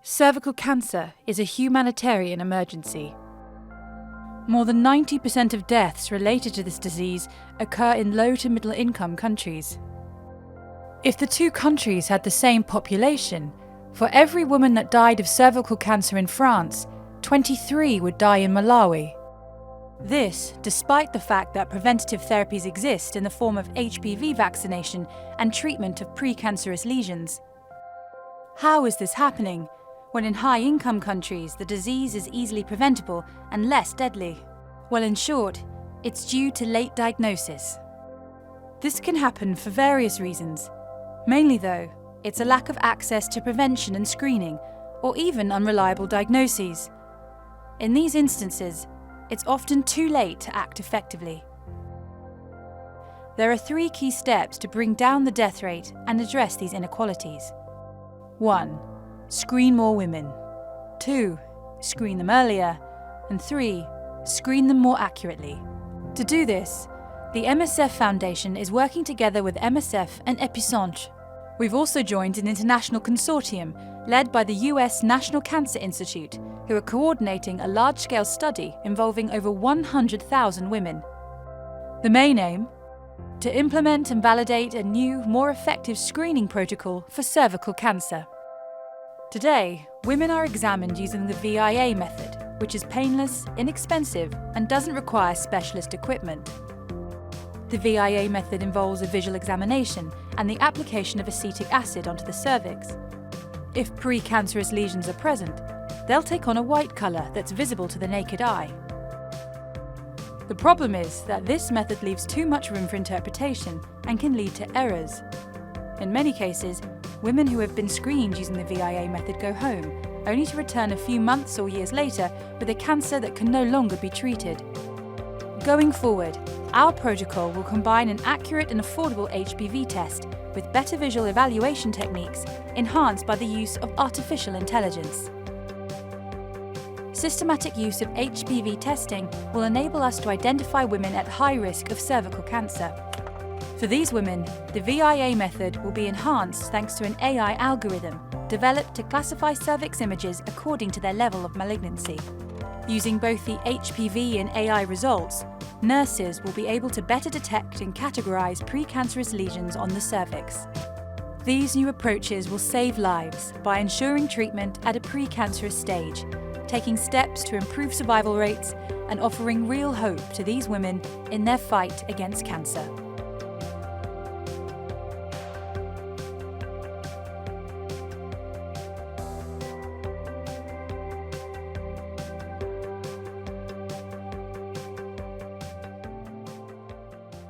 Cervical cancer is a humanitarian emergency. More than 90% of deaths related to this disease occur in low to middle income countries. If the two countries had the same population, for every woman that died of cervical cancer in France, 23 would die in Malawi. This, despite the fact that preventative therapies exist in the form of HPV vaccination and treatment of precancerous lesions. How is this happening, when in high-income countries the disease is easily preventable and less deadly? Well, in short, it's due to late diagnosis. This can happen for various reasons. Mainly, though, it's a lack of access to prevention and screening, or even unreliable diagnoses. In these instances, it's often too late to act effectively. There are 3 key steps to bring down the death rate and address these inequalities. 1. Screen more women. 2. Screen them earlier. And 3. Screen them more accurately. To do this, the MSF Foundation is working together with MSF and Epicentre. We've also joined an international consortium led by the US National Cancer Institute, who are coordinating a large-scale study involving over 100,000 women. The main aim? To implement and validate a new, more effective screening protocol for cervical cancer. Today, women are examined using the VIA method, which is painless, inexpensive, and doesn't require specialist equipment. The VIA method involves a visual examination and the application of acetic acid onto the cervix. If precancerous lesions are present, they'll take on a white colour that's visible to the naked eye. The problem is that this method leaves too much room for interpretation and can lead to errors. In many cases, women who have been screened using the VIA method go home, only to return a few months or years later with a cancer that can no longer be treated. Going forward, our protocol will combine an accurate and affordable HPV test with better visual evaluation techniques enhanced by the use of artificial intelligence. Systematic use of HPV testing will enable us to identify women at high risk of cervical cancer. For these women, the VIA method will be enhanced thanks to an AI algorithm developed to classify cervix images according to their level of malignancy. Using both the HPV and AI results, nurses will be able to better detect and categorize precancerous lesions on the cervix. These new approaches will save lives by ensuring treatment at a precancerous stage, taking steps to improve survival rates and offering real hope to these women in their fight against cancer.